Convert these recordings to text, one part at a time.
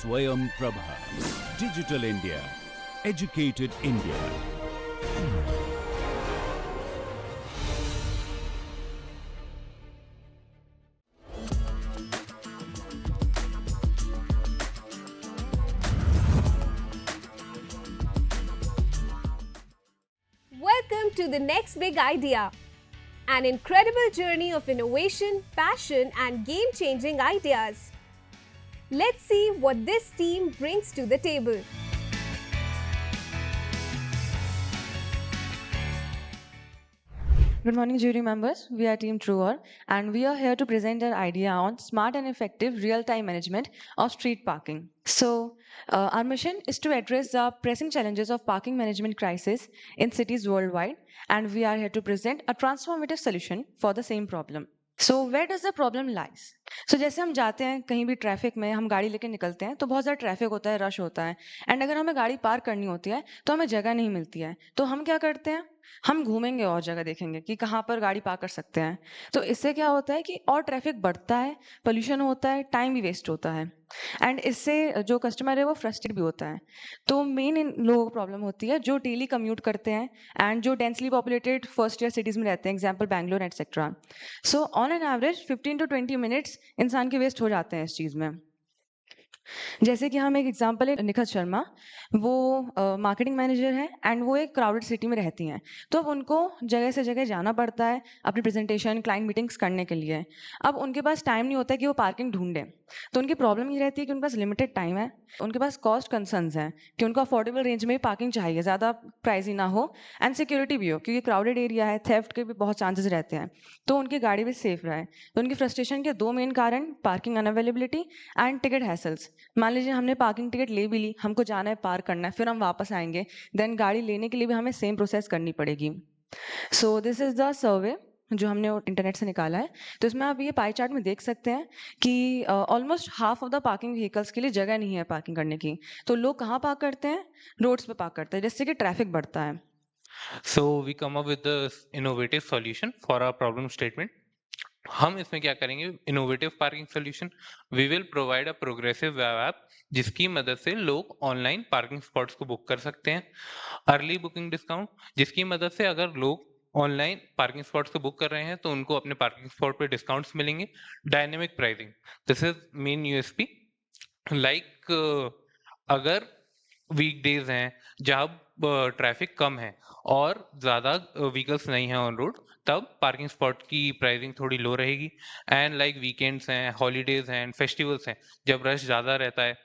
Swayam Prabha. Digital India. Educated India. Welcome to the next big idea. An incredible journey of innovation, passion, and game-changing ideas. Let's see what this team brings to the table. Good morning, jury members. We are Team Truer, and we are here to present our idea on smart and effective real-time management of street parking. So, our mission is to address the pressing challenges of parking management crisis in cities worldwide, and we are here to present a transformative solution for the same problem. So where does the problem lies? So जैसे हम जाते हैं कहीं भी traffic में, हम गाड़ी लेके निकलते हैं तो बहुत ज़्यादा ट्रैफिक होता है, रश होता है, एंड अगर हमें गाड़ी पार्क करनी होती है तो हमें जगह नहीं मिलती है, तो हम क्या करते हैं, हम घूमेंगे और जगह देखेंगे कि कहाँ पर गाड़ी पार्क कर सकते हैं। तो इससे क्या होता है कि और ट्रैफिक बढ़ता है, पोल्यूशन होता है, टाइम भी वेस्ट होता है, एंड इससे जो कस्टमर है वो फ्रस्ट्रेट भी होता है। तो मेन इन लोगों को प्रॉब्लम होती है जो डेली कम्यूट करते हैं एंड जो densely populated first year cities में रहते हैं, example Bangalore etcetera. So on an average 15 to 20 minutes इंसान के वेस्ट हो जाते हैं इस चीज़ में। जैसे कि हम एक एग्जांपल है निखत शर्मा, वो मार्केटिंग मैनेजर हैं एंड वो एक क्राउडेड सिटी में रहती हैं, तो अब उनको जगह से जगह जाना पड़ता है अपनी प्रेजेंटेशन, क्लाइंट मीटिंग्स करने के लिए। अब उनके पास टाइम नहीं होता है कि वो पार्किंग ढूंढें, तो उनकी प्रॉब्लम ये रहती है कि उनके पास लिमिटेड टाइम है, उनके पास कॉस्ट कंसर्न्स हैं कि उनको अफोर्डेबल रेंज में पार्किंग चाहिए, ज़्यादा प्राइसी ना हो, एंड सिक्योरिटी भी हो क्योंकि क्राउडेड एरिया है, थेफ्ट के भी बहुत चांसेस रहते हैं, तो उनकी गाड़ी भी सेफ रहे। तो उनकी फ्रस्ट्रेशन के दो मेन कारण, parking unavailability and ticket hassles. मान लीजिए हमने पार्किंग टिकट ले भी ली, हमको जाना है, पार्क करना है, फिर हम वापस आएंगे, देन गाड़ी लेने के लिए भी हमें सेम प्रोसेस करनी पड़ेगी। So this is the survey जो हमने इंटरनेट से निकाला है। तो इसमें आप ये पाई चार्ट में देख सकते हैं कि almost half of the parking vehicles के लिए जगह नहीं है पार्किंग करने की। तो लोग कहाँ पार्क करते हैं? रोड्स पे पार्क करते हैं, जिससे कि ट्रैफिक बढ़ता है। So we come up with the innovative solution for our problem statement. हम इसमें क्या करेंगे? Innovative parking solution. We will provide a progressive web app जिसकी मदद से लोग ऑनलाइन पार्किंग स्पॉट्स को बुक कर सकते हैं। अर्ली बुकिंग डिस्काउंट, जिसकी मदद से अगर लोग ऑनलाइन पार्किंग स्पॉट्स को बुक कर रहे हैं तो उनको अपने पार्किंग स्पॉट पे डिस्काउंट्स मिलेंगे। Dynamic pricing, this is main USP. Like अगर वीकडेज हैं जहाँ ट्रैफिक कम है और ज़्यादा व्हीकल्स नहीं हैं ऑन रोड, तब पार्किंग स्पॉट की प्राइसिंग थोड़ी लो रहेगी। एंड लाइक वीकेंड्स हैं, हॉलीडेज हैं, फेस्टिवल्स हैं, जब रश ज़्यादा रहता है,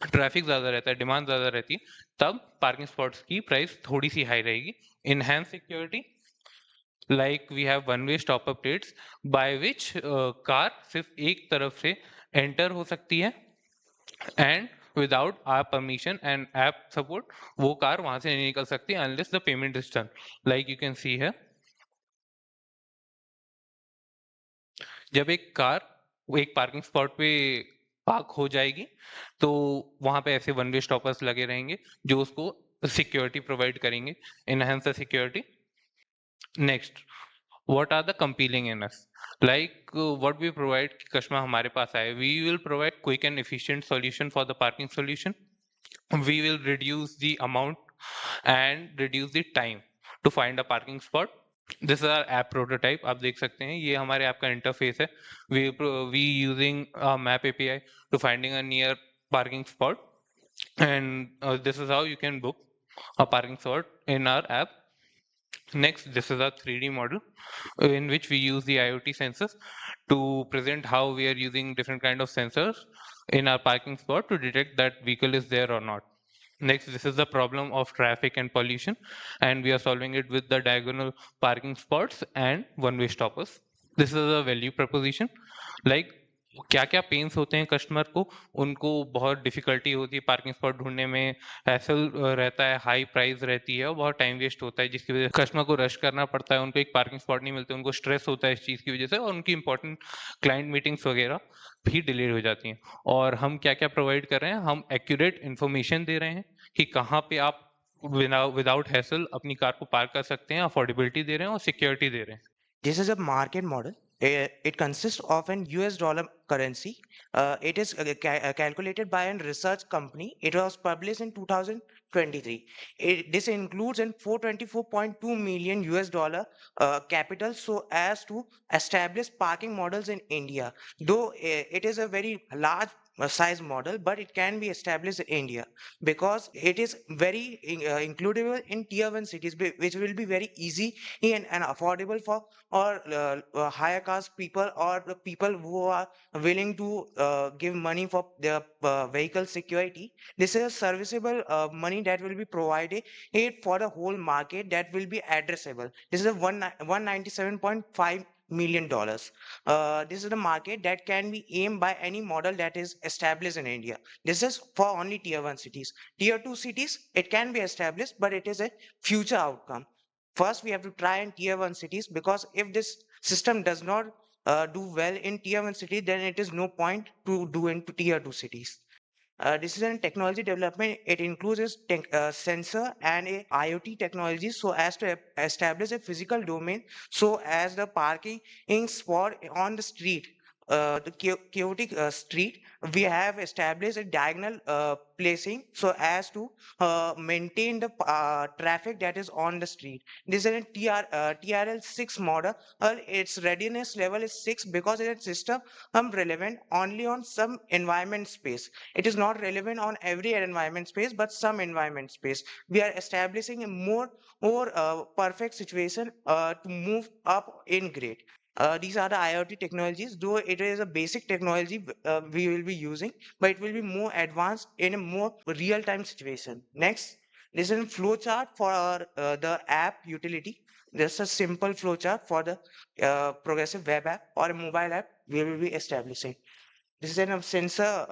ट्रैफिक ज़्यादा रहता है, डिमांड ज़्यादा रहती है, तब पार्किंग स्पॉट्स की प्राइस थोड़ी सी हाई रहेगी। Enhance security, like we have one way stop up rates by which car सिर्फ एक तरफ से एंटर हो सकती है and without our permission and app support वो कार वहां से नहीं निकल सकती unless the payment is done. Like you can see है, जब एक कार एक पार्किंग स्पॉट पे पार्क हो जाएगी तो वहां पे ऐसे वन वे स्टॉपर्स लगे रहेंगे जो उसको सिक्योरिटी प्रोवाइड करेंगे, enhance the security. Next, what are the compelling in us, like what we provide कि कस्टमर हमारे पास आए, we will provide quick and efficient solution for the parking solution. We will reduce the amount and reduce the time to find a parking spot. This is our app prototype, आप देख सकते हैं ये हमारे app का interface है। we using a map API to finding a near parking spot and this is how you can book a parking spot in our app. Next, this is our 3D model in which we use the IoT sensors to present how we are using different kind of sensors in our parking spot to detect that vehicle is there or not. Next, this is the problem of traffic and pollution, and we are solving it with the diagonal parking spots and one-way stoppers. This is a value proposition, like क्या क्या pens होते हैं customer को, उनको बहुत difficulty होती है parking spot ढूंढने में, हैसल रहता है, हाई प्राइस रहती है और बहुत टाइम वेस्ट होता है जिसकी वजह से कस्टमर को रश करना पड़ता है, उनको एक पार्किंग स्पॉट नहीं मिलते, उनको स्ट्रेस होता है इस चीज़ की वजह से और उनकी इंपॉर्टेंट क्लाइंट मीटिंग्स वगैरह भी डिले हो जाती हैं। और हम क्या क्या प्रोवाइड कर रहे हैं, हम एक्यूरेट इन्फॉर्मेशन दे रहे हैं कि कहाँ पे आप विदाउट हैसल अपनी कार को पार्क कर सकते हैं, अफोर्डेबिलिटी दे रहे हैं और सिक्योरिटी दे रहे हैं। This is a market model. It consists of an US dollar currency. It is calculated by a research company. It was published in 2023. This includes in 424.2 million US dollar capital so as to establish parking models in India. Though it is a very large size model, but it can be established in India because it is very includable in tier 1 cities, which will be very easy and affordable for or higher caste people or the people who are willing to give money for their vehicle security. This is a serviceable money that will be provided for the whole market that will be addressable. This is a 197.5 million dollars. This is the market that can be aimed by any model that is established in India. This is for only tier 1 cities. Tier 2 cities, it can be established, but it is a future outcome. First, we have to try in tier 1 cities, because if this system does not do well in tier 1 city, then it is no point to do into tier 2 cities. This is a technology development. It includes a sensor and a IoT technology so as to establish a physical domain so as the parking in spot on the street, the chaotic street, we have established a diagonal placing so as to maintain the traffic that is on the street. This is a TRL 6 model. Its readiness level is 6 because it is system relevant only on some environment space. It is not relevant on every environment space, but some environment space. We are establishing a more perfect situation to move up in grade. These are the IoT technologies, though it is a basic technology we will be using, but it will be more advanced in a more real-time situation. Next, this is a flow chart for the app utility. This is a simple flow chart for the progressive web app or a mobile app we will be establishing. This is a sensor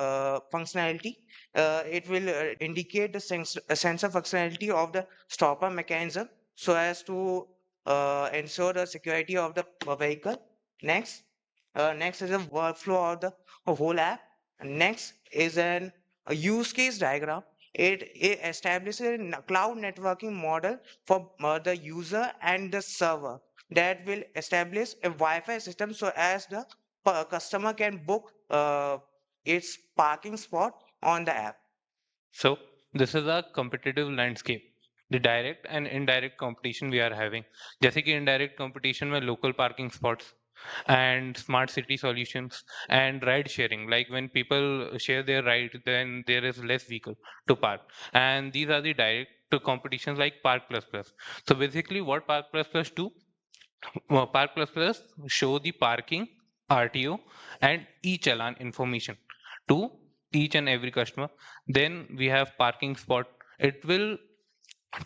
functionality. It will indicate the sensor functionality of the stopper mechanism so as to ensure the security of the vehicle. Next is a workflow of the whole app. Next is a use case diagram. It establishes a cloud networking model for the user and the server that will establish a Wi-Fi system so as the customer can book its parking spot on the app. So this is a competitive landscape, the direct and indirect competition we are having. जैसे कि indirect competition में local parking spots and smart city solutions and ride sharing, like when people share their ride, then there is less vehicle to park, and these are the direct to competitions like Park Plus Plus. So basically what Park Plus Plus do, Park Plus Plus show the parking, RTO and e-challan information to each and every customer. Then we have parking spot. It will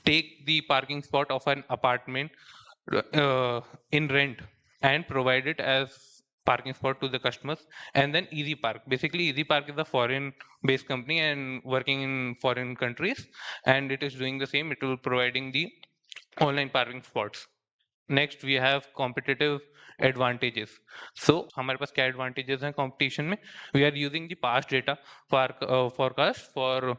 take the parking spot of an apartment in rent and provide it as parking spot to the customers. And then Easy Park. Basically, Easy Park is a foreign based company and working in foreign countries, and it is doing the same. It will providing the online parking spots. Next we have competitive advantages. So हमारे पास क्या advantages हैं competition में? We are using the past data forecast for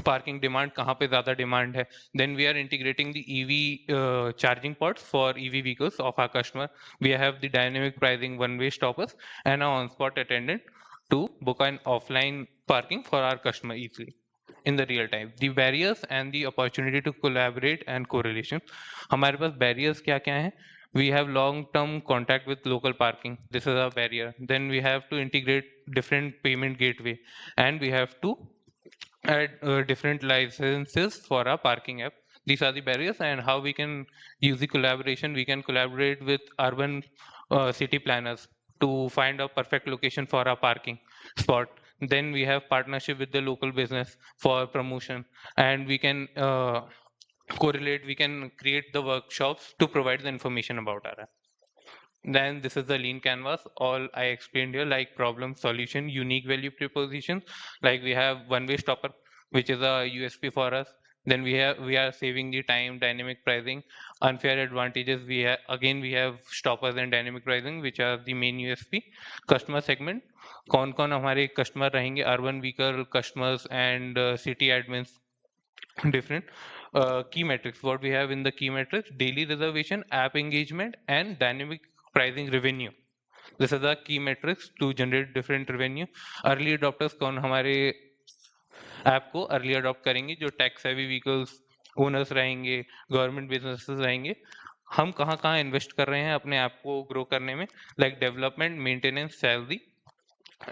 parking demand, कहाँ पे ज़्यादा demand है. Then we are integrating the EV charging ports for EV vehicles of our customer. We have the dynamic pricing one-way stoppers and an on-spot attendant to book an offline parking for our customer easily in the real time. The barriers and the opportunity to collaborate and correlation. हमारे पास barriers क्या क्या हैं? We have long-term contact with local parking. This is a barrier. Then we have to integrate different payment gateway, and we have to add different licenses for our parking app. These are the barriers, and how we can use the collaboration. We can collaborate with urban city planners to find a perfect location for our parking spot. Then we have partnership with the local business for promotion, and we can correlate. We can create the workshops to provide the information about our app. Then this is the lean canvas. All I explained here, like problem, solution, unique value proposition. Like we have one-way stopper, which is a USP for us. Then we are saving the time, dynamic pricing, unfair advantages. We have stoppers and dynamic pricing, which are the main USP. Customer segment, कौन-कौन हमारे customer रहेंगे? Urban vehicle customers and city admins. Different key metrics. What we have in the key metrics: daily reservation, app engagement, and dynamic pricing revenue. This is the key metrics to generate different revenue. Early adopters कौन हमारे app को early adopt करेंगे, जो tax heavy vehicles owners रहेंगे, government businesses रहेंगे. हम कहाँ कहाँ इन्वेस्ट कर रहे हैं अपने ऐप को ग्रो करने में, like development, maintenance, salary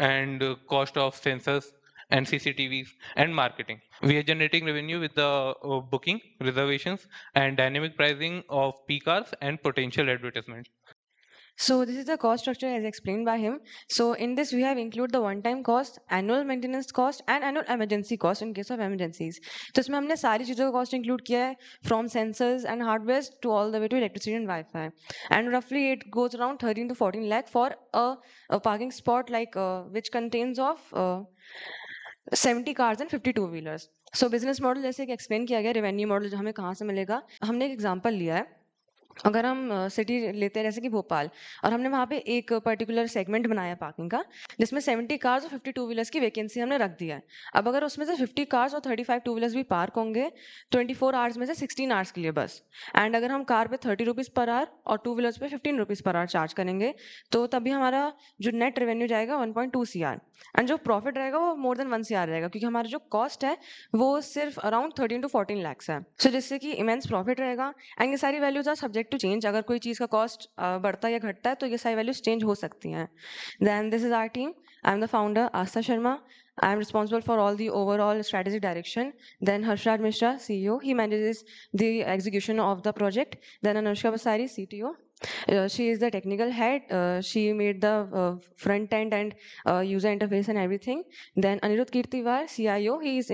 and cost of sensors and CCTVs and marketing. We are generating revenue with the booking, reservations, and dynamic pricing of peak hours and potential advertisement. So this is the cost structure as explained by him. So in this we have include the one-time cost, annual maintenance cost and annual emergency cost in case of emergencies. तो इसमें हमने सारी चीज़ों का cost include किया है from sensors and hardware to all the way to electricity and Wi-Fi. And roughly it goes around 13 to 14 lakh for a parking spot like which contains of 70 cars and 50 two-wheelers. So business model जैसे कि explain किया गया, revenue model जो हमें कहाँ से मिलेगा, हमने एक example लिया है. अगर हम सिटी लेते हैं जैसे कि भोपाल, और हमने वहाँ पे एक पर्टिकुलर सेगमेंट बनाया पार्किंग का, जिसमें 70 कार्स और 50 टू व्हीलर्स की वैकेंसी हमने रख दिया है. अब अगर उसमें से 50 कार्स और 35 टू व्हीलर्स भी पार्क होंगे 24 आवर्स में से 16 आवर्स के लिए बस, एंड अगर हम कार पे 30 रुपीज़ पर आवर और टू व्हीलर्स पे 15 रुपीज़ पर आवर चार्ज करेंगे, तो तभी हमारा जो नेट रेवेन्यू जाएगा 1.2 CR, एंड जो प्रॉफिट रहेगा वो मोर देन 1 CR रहेगा, क्योंकि हमारा जो कॉस्ट है वो सिर्फ अराउंड 13 to 14 lakhs है. सो जिससे कि इमेंस प्रॉफिट रहेगा. एंड ये सारी values are subject to change. अगर कोई चीज़ का कॉस्ट बढ़ता है या घटता है तो ये सारी वैल्यूज चेंज हो सकती हैं. Then this is our team. I am the founder Aastha Sharma. I am responsible for all the overall strategic direction. Then Harshraj Mishra, CEO, he manages the execution of the project. Then Anushka Basari, CTO. She is the technical head. She made the front end and user interface and everything. Then Anirudh Kirtiwar, CIO. He is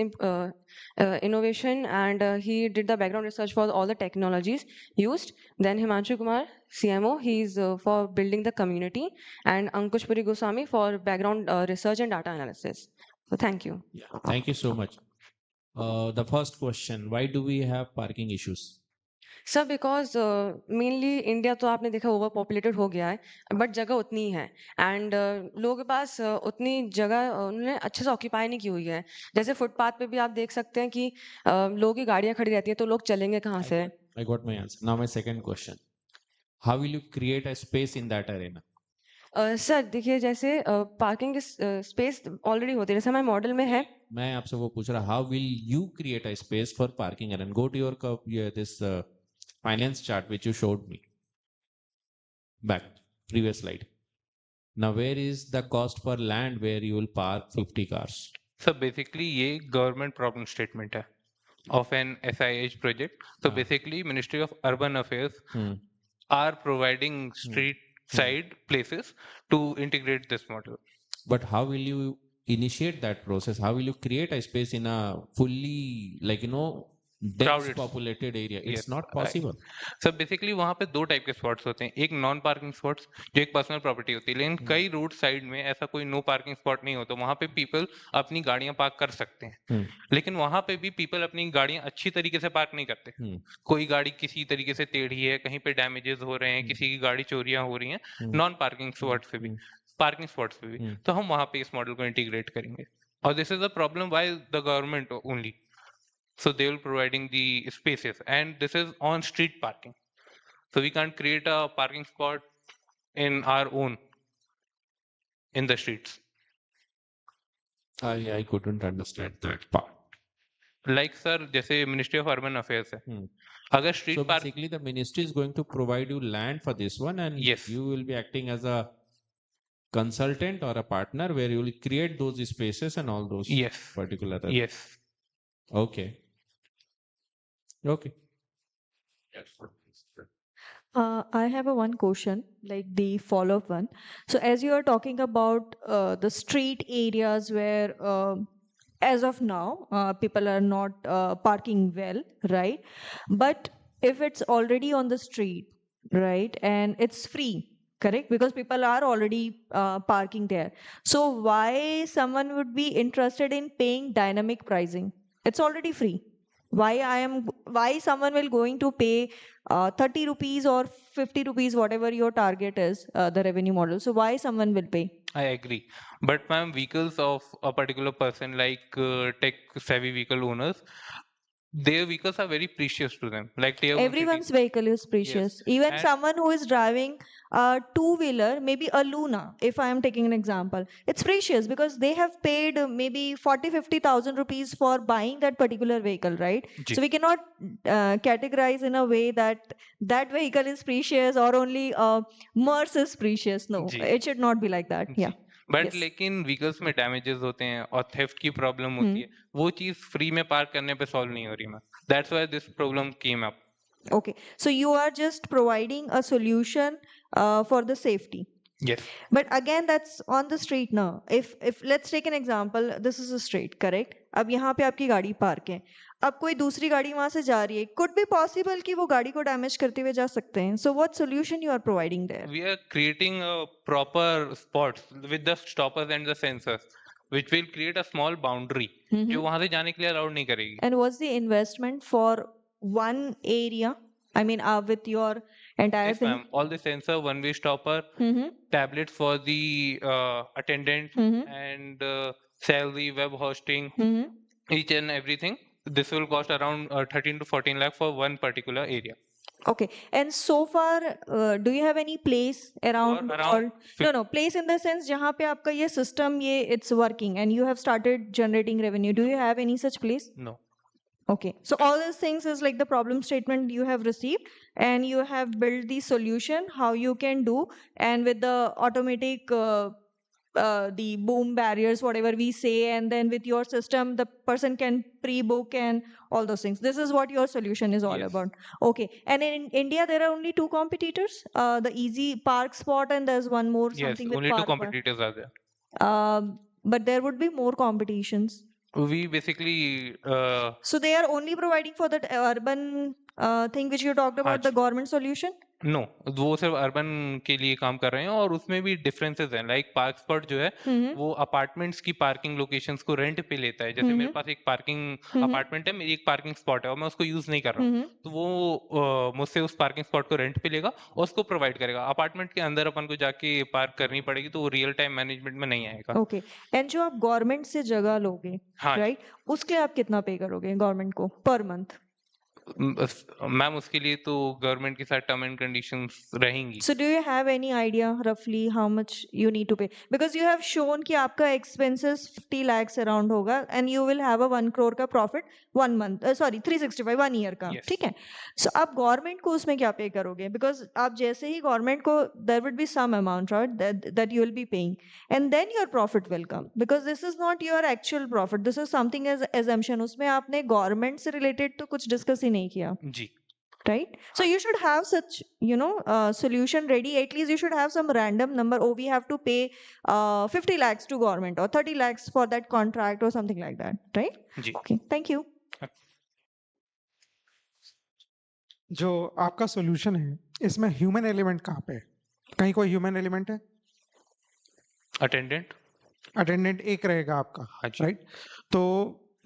innovation and he did the background research for all the technologies used. Then Himanshu Kumar, CMO. He is for building the community. And Ankush Puri Goswami for background research and data analysis. So thank you. Yeah, thank you so much. The first question, why do we have parking issues? Sir because mainly India तो आपने देखा over populated हो गया है, but जगह उतनी ही है, and लोगों के पास उतनी जगह उन्होंने अच्छे से ऑक्यूपाई नहीं की हुई है. जैसे फुटपाथ पे भी आप देख सकते हैं कि लोगों की गाड़ियां खड़ी रहती है, तो लोग चलेंगे कहाँ से? I got my answer. Now my second question. How will you create a space in that arena? Sir देखिए, जैसे पार्किंग स्पेस ऑलरेडी होती है, जैसे हमारे मॉडल में है. मैं आपसे वो पूछ रहा, how will you create a space for parking arena? Go to your this finance chart which you showed me. Back, previous slide. Now where is the cost per land where you will park 50 cars? So basically ये government problem statement है of an SIH project. So basically Ministry of Urban Affairs are providing street side places to integrate this model. But how will you initiate that process? How will you create a space in a fully, like, dense Crowded. populated area? It's Yes, not right. possible. Sir basically वहाँ पे दो type के spots होते हैं. एक non parking spots जो एक personal property होती है, लेकिन कई रोड साइड में ऐसा कोई नो पार्किंग स्पॉट नहीं होता. वहाँ पे पीपल अपनी गाड़ियां पार्क कर सकते हैं, लेकिन वहाँ पे भी पीपल अपनी गाड़ियां अच्छी तरीके से पार्क नहीं करते. कोई गाड़ी किसी तरीके से टेढ़ी है, कहीं पे डैमेजेस हो रहे हैं, किसी की गाड़ी चोरियां हो रही हैं नॉन पार्किंग स्पॉट्स पे भी, पार्किंग स्पॉट्स पे भी. तो हम वहाँ पे इस मॉडल को इंटीग्रेट करेंगे. और this is the problem why the government only. So they will providing the spaces, and this is on street parking. So we can't create a parking spot in our own in the streets. I couldn't understand that part. Like sir, जैसे Ministry of Urban Affairs है. अगर street So park, basically the ministry is going to provide you land for this one, and Yes. you will be acting as a consultant or a partner where you will create those spaces and all those yes, particular. yes. Okay. Okay. I have a one question, like the follow-up one. So as you are talking about the street areas where, as of now, people are not parking well, right? But if it's already on the street, right, and it's free, correct? Because people are already parking there. So why someone would be interested in paying dynamic pricing? It's already free. Why someone will going to pay 30 rupees or 50 rupees, whatever your target is, the revenue model? So why someone will pay? I agree. But ma'am, vehicles of a particular person like tech savvy vehicle owners their vehicles are very precious to them, like tier 1 cities. Everyone's vehicle is precious. Even And someone who is driving a two-wheeler, maybe a Luna, if I am taking an example, it's precious because they have paid maybe 40-50,000 rupees for buying that particular vehicle, right? जी. So we cannot categorize in a way that that vehicle is precious or only Merc is precious. No, जी. it should not be like that. Yeah. But Yes. लेकिन vehicles में damages होते हैं और theft की problem होती है, वो चीज फ्री में पार्क करने पे सॉल्व नहीं हो रही ma'am. That's why this problem came up. Okay. So you are just providing a solution for the safety. Yes. But again, that's on the street now. If let's take an example, this is a street, correct? अब यहाँ पे आपकी गाड़ी park है. अब कोई दूसरी गाड़ी वहां से जा रही है. Could be possible कि वो गाड़ी को डैमेज करते हुए जा सकते हैं. So what solution you are providing there? We are creating a proper spots with the stoppers and the sensors, which will create a small boundary जो वहां से जाने के लिए अलाउड नहीं करेगी. And what's the investment for one area? I mean, with your entire Yes, thing. ma'am. All the sensor, one-way stopper, Mm-hmm. tablets for the attendant, Mm-hmm. and salary, web hosting, Mm-hmm. each and everything. This will cost around 13 to 14 lakh for one particular area. Okay. And so far, do you have any place around around or no, place in the sense जहाँ पे आपका ये system ये it's working and you have started generating revenue. Do you have any such place? No. Okay. So all these things is like the problem statement you have received and you have built the solution how you can do, and with the automatic the boom barriers, whatever we say, and then with your system the person can pre-book and all those things. This is what your solution is all Yes. about. Okay. And in India there are only two competitors, the Easy Park Spot and there's one more Yes, something with only two Park. competitors are there. But there would be more competitions. We basically So they are only providing for that urban thing which you talked about, the Haan. government solution? No, वो सिर्फ urban के लिए काम कर रहे हैं और उसमें भी डिफरेंसेस हैं. लाइक पार्क स्पॉट जो है Mm-hmm. वो अपार्टमेंट्स की पार्किंग लोकेशंस को रेंट पे लेता है. जैसे मेरे पास एक पार्किंग अपार्टमेंट है, मेरी एक पार्किंग स्पॉट है और मैं उसको यूज नहीं कर रहा हूँ, Mm-hmm. तो वो मुझसे उस पार्किंग स्पॉट को रेंट पे लेगा और उसको प्रोवाइड करेगा. अपार्टमेंट के अंदर अपन को जाके पार्क करनी पड़ेगी, तो वो रियल टाइम मैनेजमेंट में नहीं आएगा. Okay. And जो आप गवर्नमेंट से जगह लोगे, हाँ. राइट, उसके लिए आप कितना पे करोगे गवर्नमेंट को पर मंथ? मैम उसके लिए तो गवर्नमेंट के साथ टर्म एंड कंडीशंस रहेंगी. So do you have any idea roughly how much you need to pay? Because you have shown कि आपका expenses 50 lakhs around होगा and you will have a 1 crore का profit 1 month, sorry 365 1 year का. Yes. ठीक है. So आप government को उसमें क्या पे करोगे? Because आप जैसे ही गवर्नमेंट को there would be some amount, right, that you will be paying, and then your profit will come, because this is not your actual profit, this is something as assumption. उसमें आपने government से related तो कुछ discuss ही नहीं किया. जी. Right? So you should have such, solution ready. At least you should have some random number. Oh, we have to pay 50 lakhs to government or 30 lakhs for that contract or something like that. Right? Ji. Okay. Thank you. जो आपका solution है इसमें human element कहाँ पे है? कहीं कोई human element है? अटेंडेंट. अटेंडेंट एक रहेगा आपका, हाँ जी. राइट? तो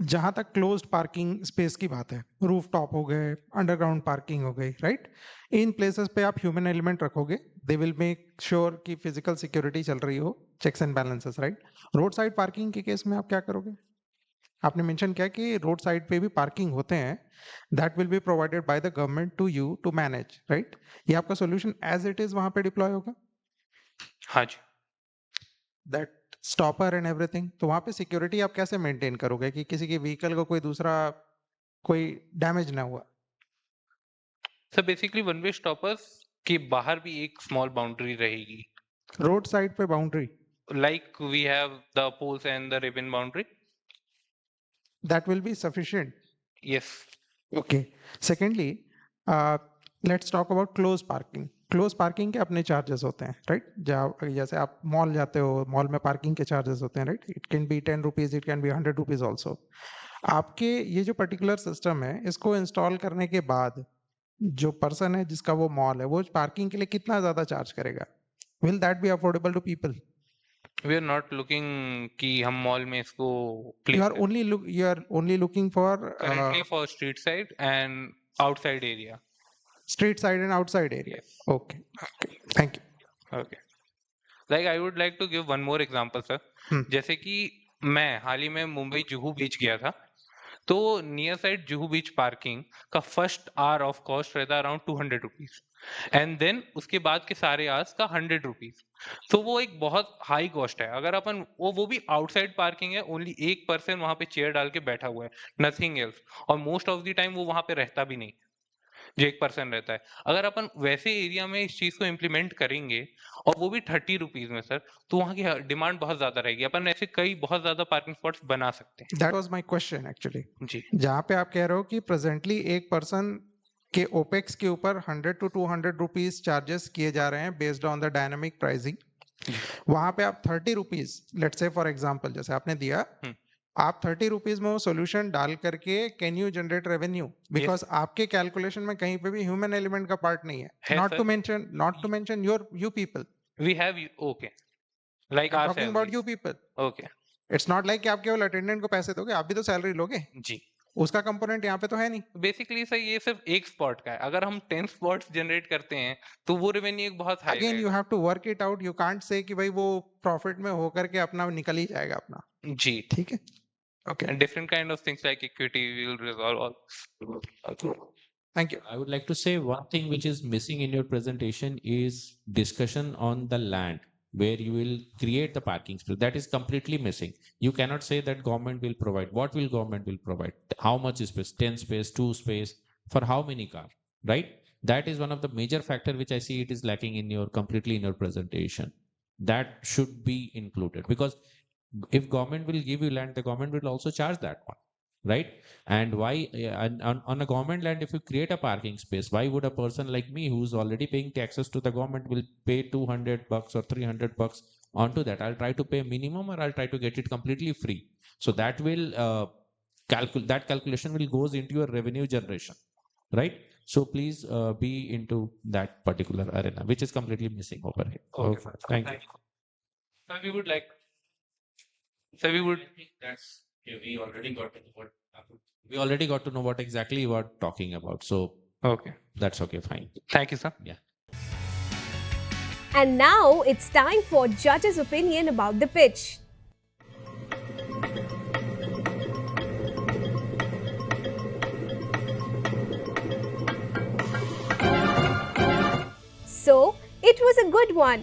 जहां तक क्लोज्ड पार्किंग स्पेस की बात है, रूफ टॉप हो गए, अंडरग्राउंड पार्किंग हो गई, राइट, इन प्लेसेस पे आप ह्यूमन एलिमेंट रखोगे, दे विल मेक श्योर कि फिजिकल सिक्योरिटी चल रही हो, checks and balances, right? Road side parking के केस में आप क्या करोगे? आपने मेंशन किया कि रोड साइड पे भी पार्किंग होते हैं, that will be provided by the government to you to manage, right? ये आपका सॉल्यूशन एज इट इज वहां पे डिप्लॉय होगा, हाँ जी. That stopper and everything. तो वहां पे सिक्योरिटी आप कैसे मेंटेन करोगे कि किसी की व्हीकल को कोई दूसरा कोई डैमेज ना हुआ? Sir basically one way stoppers के बाहर भी एक स्मॉल बाउंड्री रहेगी. रोड साइड पे boundary, like we have the poles and the ribbon boundary. that will be sufficient. Yes. Okay. Secondly, let's talk about closed parking. Closed parking के अपने charges होते हैं, राइट? जैसे आप मॉल जाते हो, मॉल में पार्किंग के चार्जेस होते हैं, right? It can be 10 rupees, it can be 100 rupees also. आपके ये जो पर्टिकुलर सिस्टम है, इसको इंस्टॉल करने के बाद जो पर्सन है जिसका वो मॉल है, वो पार्किंग के लिए कितना ज्यादा चार्ज करेगा? Will that be affordable to people? We are not looking कि हम मॉल में इसको place You are करें. only looking for Currently for street side and outside area. street side and outside area. Yes. Okay. Thank you. Okay. Like I would like to give one more example, sir. जैसे कि मैं हाल ही में मुंबई जुहू बीच गया था, तो near side Juhu बीच parking का first hour of cost रहता है अराउंड 200 रुपीज एंड देन उसके बाद के सारे आवर्स का 100 रुपीज। तो वो एक बहुत हाई कॉस्ट है। अगर अपन वो भी आउटसाइड पार्किंग है, ओनली एक पर्सन वहां पे चेयर डाल के बैठा हुआ है, नथिंग एल्स, और मोस्ट ऑफ द टाइम वो वहां पे रहता भी नहीं, जो एक पर्सन रहता है। अगर अपन वैसे एरिया में इस चीज को इम्प्लीमेंट करेंगे और वो भी 30 रुपीज में सर, तो वहाँ की डिमांड बहुत ज्यादा रहेगी। अपन ऐसे कई बहुत ज्यादा पार्किंग स्पॉट्स बना सकते हैं। That was my question actually. जी जहाँ पे आप कह रहे हो कि प्रेजेंटली एक पर्सन के ओपेक्स के ऊपर 100 to 200 रुपीज चार्जेस किए जा रहे हैं based on the dynamic pricing, वहां पे आप 30 rupees let's say for example जैसे आपने दिया, आप 30 रुपीज में वो सोल्यूशन डाल करके can you generate revenue? Because आपके कैलकुलेशन में कहीं पे भी ह्यूमन एलिमेंट का पार्ट नहीं है। Not to mention you people, we have okay like our talking about you people. Okay it's not like कि आप केवल अटेंडेंट को पैसे दोगे, आप भी तो सैलरी लोगे। जी उसका कंपोनेंट यहाँ पे तो है नहीं। बेसिकली सर ये सिर्फ एक स्पॉट का है। अगर हम 10 स्पॉट्स जनरेट करते हैं तो वो रेवेन्यू एक बहुत high again you have to work it out, you can't say कि भाई वो प्रॉफिट में होकर के अपना निकल ही जाएगा अपना। जी ठीक है, okay, and different kind of things like equity will resolve all. Thank you. I would like to say one thing which is missing in your presentation is discussion on the land where you will create the parking space. That is completely missing. You cannot say that government will provide. What will government will provide? How much space? 10 space, 2 space, for how many car, right? That is one of the major factor which I see it is lacking in your completely in your presentation. That should be included, because if government will give you land, the government will also charge that one, right? And why on a government land, if you create a parking space, why would a person like me who's already paying taxes to the government will pay $200 or $300 onto that? I'll try to pay minimum, or I'll try to get it completely free. So that will that calculation will goes into your revenue generation, right? So please be into that particular arena, which is completely missing over here. Okay, Thank you. So we would like, so we would, I think that's okay. We already got to know what exactly you are talking about. So okay, that's okay, fine. thank you sir. Yeah. And now it's time for judges' opinion about the pitch. So, it was a good one.